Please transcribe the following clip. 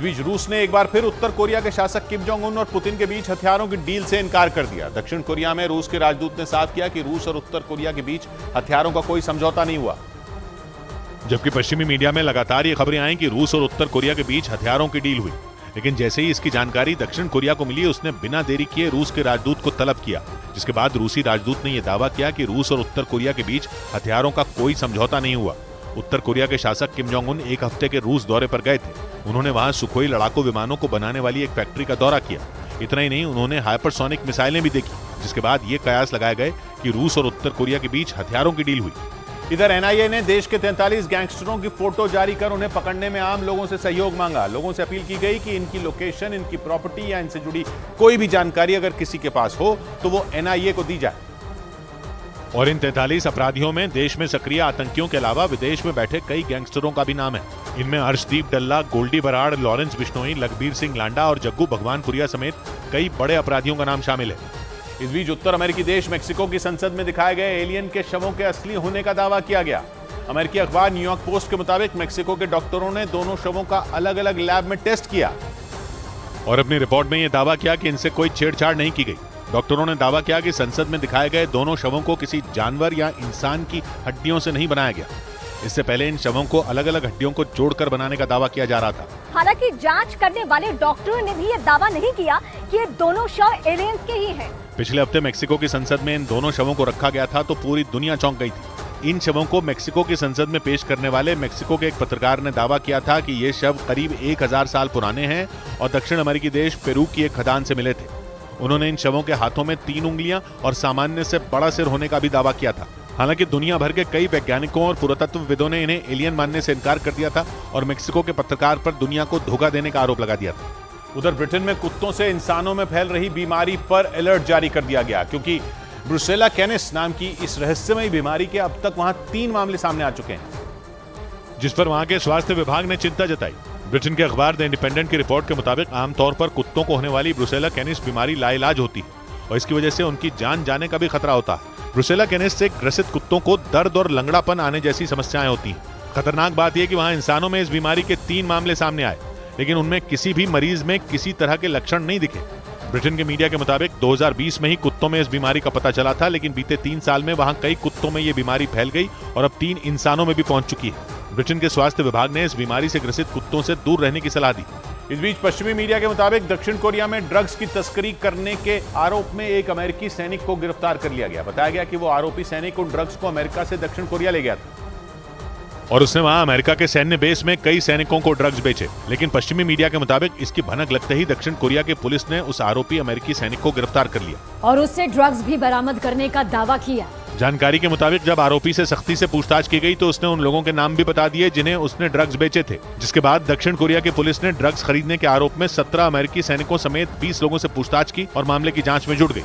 बीच रूस ने एक बार फिर उत्तर कोरिया के शासक किम जोंग उन और पुतिन के बीच हथियारों की डील से इनकार कर दिया। दक्षिण कोरिया में रूस के राजदूत ने साफ किया कि रूस और उत्तर कोरिया के बीच हथियारों का कोई समझौता नहीं हुआ। जबकि पश्चिमी मीडिया में लगातार ये खबरें आई कि रूस और उत्तर कोरिया के बीच हथियारों की डील हुई, लेकिन जैसे ही इसकी जानकारी दक्षिण कोरिया को मिली, उसने बिना देरी किए रूस के राजदूत को तलब किया, जिसके बाद रूसी राजदूत ने यह दावा किया कि रूस और उत्तर कोरिया के बीच हथियारों का कोई समझौता नहीं हुआ। उत्तर कोरिया के शासक किम जोंग उन एक हफ्ते के रूस दौरे पर गए थे। उन्होंने वहां सुखोई लड़ाकू विमानों को बनाने वाली एक फैक्ट्री का दौरा किया। इतना ही नहीं, उन्होंने हाइपरसोनिक मिसाइलें भी देखी, जिसके बाद ये कयास लगाए गए कि रूस और उत्तर कोरिया के बीच हथियारों की डील हुई। इधर एनआईए ने देश के 43 गैंगस्टरों की फोटो जारी कर उन्हें पकड़ने में आम लोगों से सहयोग मांगा। लोगों से अपील की गई कि इनकी लोकेशन, इनकी प्रॉपर्टी या इनसे जुड़ी कोई भी जानकारी अगर किसी के पास हो तो वो एनआईए को दी जाए। और इन 43 अपराधियों में देश में सक्रिय आतंकियों के अलावा विदेश में बैठे कई गैंगस्टरों का भी नाम है। इनमें अर्शदीप डल्ला, गोल्डी बराड़, लॉरेंस बिश्नोई, लखबीर सिंह लांडा और जग्गू भगवानपुरिया समेत कई बड़े अपराधियों का नाम शामिल है। इस बीच उत्तर अमेरिकी देश मेक्सिको की संसद में दिखाए गए एलियन के शवों के असली होने का दावा किया गया। अमेरिकी अखबार न्यूयॉर्क पोस्ट के मुताबिक मेक्सिको के डॉक्टरों ने दोनों शवों का अलग अलग लैब में टेस्ट किया और अपनी रिपोर्ट में यह दावा किया कि इनसे कोई छेड़छाड़ नहीं की गई। डॉक्टरों ने दावा किया कि संसद में दिखाए गए दोनों शवों को किसी जानवर या इंसान की हड्डियों से नहीं बनाया गया। इससे पहले इन शवों को अलग अलग हड्डियों को जोड़कर बनाने का दावा किया जा रहा था। हालांकि जांच करने वाले डॉक्टरों ने भी ये दावा नहीं किया कि ये दोनों शव एलियंस के ही हैं। पिछले हफ्ते मेक्सिको की संसद में इन दोनों शवों को रखा गया था तो पूरी दुनिया चौंक गई थी। इन शवों को मेक्सिको की संसद में पेश करने वाले मेक्सिको के एक पत्रकार ने दावा किया था कि ये शव करीब 1000 साल पुराने हैं और दक्षिण अमेरिकी देश पेरू की एक खदान से मिले थे। उन्होंने इन शवों के हाथों में 3 उंगलियां और सामान्य से बड़ा सिर होने का भी दावा किया था। हालांकि दुनिया भर के कई वैज्ञानिकों और पुरातत्वविदों ने इन्हें एलियन मानने से इनकार कर दिया था और मेक्सिको के पत्रकार पर दुनिया को धोखा देने का आरोप लगा दिया था। उधर ब्रिटेन में कुत्तों से इंसानों में फैल रही बीमारी पर अलर्ट जारी कर दिया गया, क्योंकि ब्रुसेला कैनिस नाम की इस रहस्यमयी बीमारी के अब तक वहां 3 मामले सामने आ चुके हैं, जिस पर वहां के स्वास्थ्य विभाग ने चिंता जताई। ब्रिटेन के अखबार द इंडिपेंडेंट की रिपोर्ट के मुताबिक आमतौर पर कुत्तों को होने वाली ब्रुसेला कैनिस बीमारी लाइलाज होती है और इसकी वजह से उनकी जान जाने का भी खतरा होता है। ब्रुसेला कैनिस से ग्रसित कुत्तों को दर्द और लंगड़ापन आने जैसी समस्याएं होती हैं। खतरनाक बात यह कि वहां इंसानों में इस बीमारी के 3 मामले सामने आए, लेकिन उनमें किसी भी मरीज में किसी तरह के लक्षण नहीं दिखे। ब्रिटेन के मीडिया के मुताबिक 2020 में ही कुत्तों में इस बीमारी का पता चला था, लेकिन बीते 3 साल में वहां कई कुत्तों में ये बीमारी फैल गई और अब 3 इंसानों में भी पहुंच चुकी है। ब्रिटेन के स्वास्थ्य विभाग ने इस बीमारी से ग्रसित कुत्तों से दूर रहने की सलाह दी। इस बीच पश्चिमी मीडिया के मुताबिक दक्षिण कोरिया में ड्रग्स की तस्करी करने के आरोप में एक अमेरिकी सैनिक को गिरफ्तार कर लिया गया। बताया गया कि वो आरोपी सैनिक उन ड्रग्स को अमेरिका से दक्षिण कोरिया ले गया था और उसने वहां अमेरिका के सैन्य बेस में कई सैनिकों को ड्रग्स बेचे। लेकिन पश्चिमी मीडिया के मुताबिक इसकी भनक लगते ही दक्षिण कोरिया के पुलिस ने उस आरोपी अमेरिकी सैनिक को गिरफ्तार कर लिया और उससे ड्रग्स भी बरामद करने का दावा किया। जानकारी के मुताबिक जब आरोपी से सख्ती से पूछताछ की गई तो उसने उन लोगों के नाम भी बता दिए जिन्हें उसने ड्रग्स बेचे थे, जिसके बाद दक्षिण कोरिया की पुलिस ने ड्रग्स खरीदने के आरोप में 17 अमेरिकी सैनिकों समेत 20 लोगों से पूछताछ की और मामले की जांच में जुट गई।